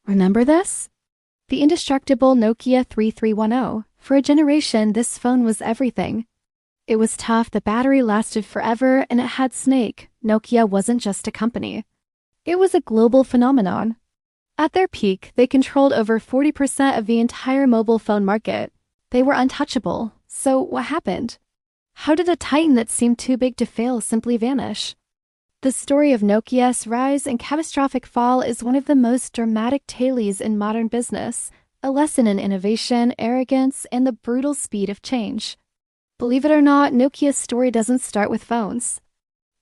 Remember this? The indestructible Nokia 3310. For a generation, this phone was everything. It was tough, the battery lasted forever, and it had Snake. Nokia wasn't just a company. It was a global phenomenon. At their peak, they controlled over 40% of the entire mobile phone market. They were untouchable. So what happened? How did a titan that seemed too big to fail simply vanish? The story of Nokia's rise and catastrophic fall is one of the most dramatic tales in modern business, a lesson in innovation, arrogance, and the brutal speed of change. Believe it or not, Nokia's story doesn't start with phones.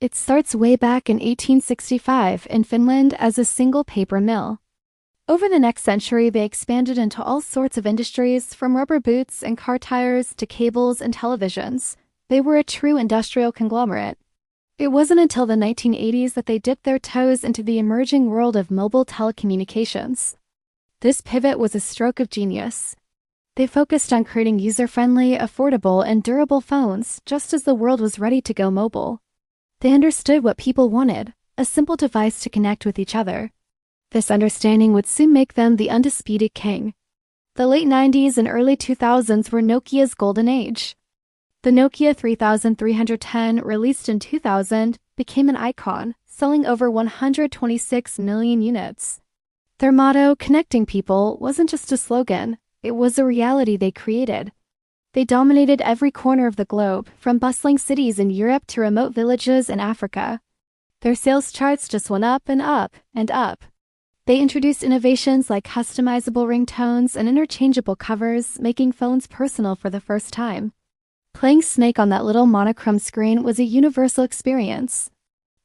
It starts way back in 1865 in Finland as a single paper mill. Over the next century, they expanded into all sorts of industries, from rubber boots and car tires to cables and televisions. They were a true industrial conglomerate. It wasn't until the 1980s that they dipped their toes into the emerging world of mobile telecommunications. This pivot was a stroke of genius. They focused on creating user-friendly, affordable, and durable phones just as the world was ready to go mobile. They understood what people wanted, a simple device to connect with each other. This understanding would soon make them the undisputed king. The late 90s and early 2000s were Nokia's golden age. The Nokia 3310, released in 2000, became an icon, selling over 126 million units. Their motto, "Connecting People," wasn't just a slogan, it was a reality they created. They dominated every corner of the globe, from bustling cities in Europe to remote villages in Africa. Their sales charts just went up and up and up. They introduced innovations like customizable ringtones and interchangeable covers, making phones personal for the first time. Playing Snake on that little monochrome screen was a universal experience.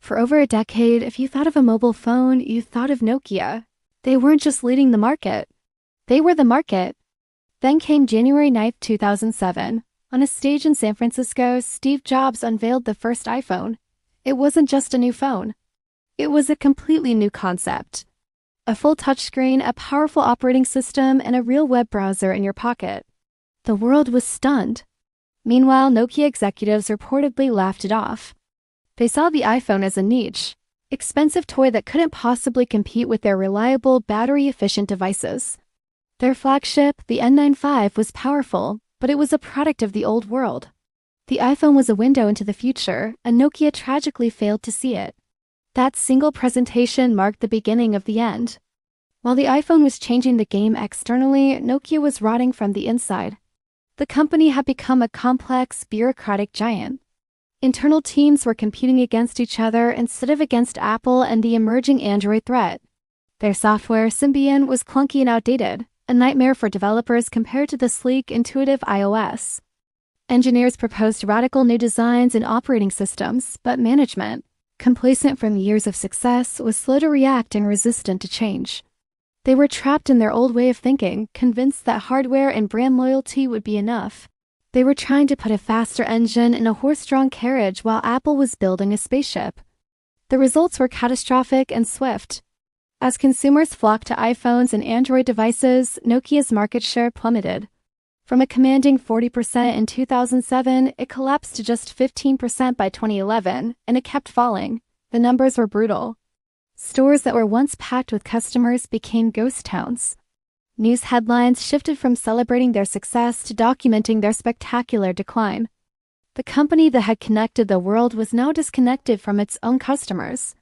For over a decade, if you thought of a mobile phone, you thought of Nokia. They weren't just leading the market. They were the market. Then came January 9, 2007. On a stage in San Francisco, Steve Jobs unveiled the first iPhone. It wasn't just a new phone. It was a completely new concept. A full touchscreen, a powerful operating system, and a real web browser in your pocket. The world was stunned. Meanwhile, Nokia executives reportedly laughed it off. They saw the iPhone as a niche, expensive toy that couldn't possibly compete with their reliable, battery-efficient devices. Their flagship, the N95, was powerful, but it was a product of the old world. The iPhone was a window into the future, and Nokia tragically failed to see it. That single presentation marked the beginning of the end. While the iPhone was changing the game externally, Nokia was rotting from the inside. The company had become a complex, bureaucratic giant. Internal teams were competing against each other instead of against Apple and the emerging Android threat. Their software, Symbian, was clunky and outdated, a nightmare for developers compared to the sleek, intuitive iOS. Engineers proposed radical new designs and operating systems, but management, complacent from years of success, was slow to react and resistant to change. They were trapped in their old way of thinking, convinced that hardware and brand loyalty would be enough. They were trying to put a faster engine in a horse-drawn carriage while Apple was building a spaceship. The results were catastrophic and swift. As consumers flocked to iPhones and Android devices, Nokia's market share plummeted. From a commanding 40% in 2007, it collapsed to just 15% by 2011, and it kept falling. The numbers were brutal. Stores that were once packed with customers became ghost towns. News headlines shifted from celebrating their success to documenting their spectacular decline. The company that had connected the world was now disconnected from its own customers.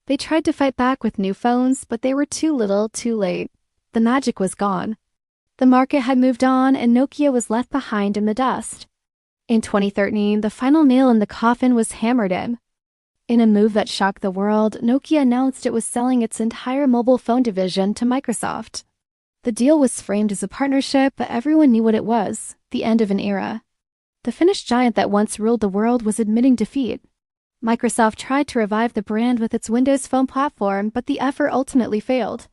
They tried to fight back with new phones, but they were too little, too late. The magic was gone. The market had moved on, and Nokia was left behind in the dust. In 2013, the final nail in the coffin was hammered in. In a move that shocked the world, Nokia announced it was selling its entire mobile phone division to Microsoft. The deal was framed as a partnership, but everyone knew what it was: the end of an era. The Finnish giant that once ruled the world was admitting defeat. Microsoft tried to revive the brand with its Windows Phone platform, but the effort ultimately failed.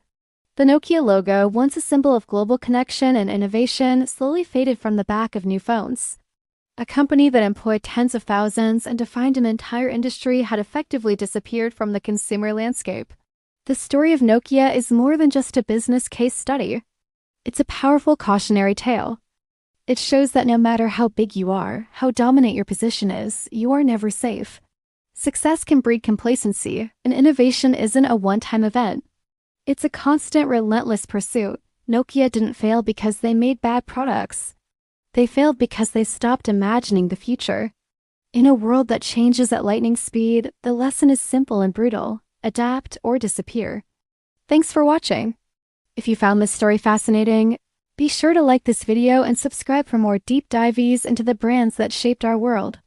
The Nokia logo, once a symbol of global connection and innovation, slowly faded from the back of new phones. A company that employed tens of thousands and defined an entire industry had effectively disappeared from the consumer landscape. The story of Nokia is more than just a business case study. It's a powerful cautionary tale. It shows that no matter how big you are, how dominant your position is, you are never safe. Success can breed complacency, and innovation isn't a one-time event. It's a constant, relentless pursuit. Nokia didn't fail because they made bad products. They failed because they stopped imagining the future. In a world that changes at lightning speed, the lesson is simple and brutal: adapt or disappear. Thanks for watching. If you found this story fascinating, be sure to like this video and subscribe for more deep dives into the brands that shaped our world.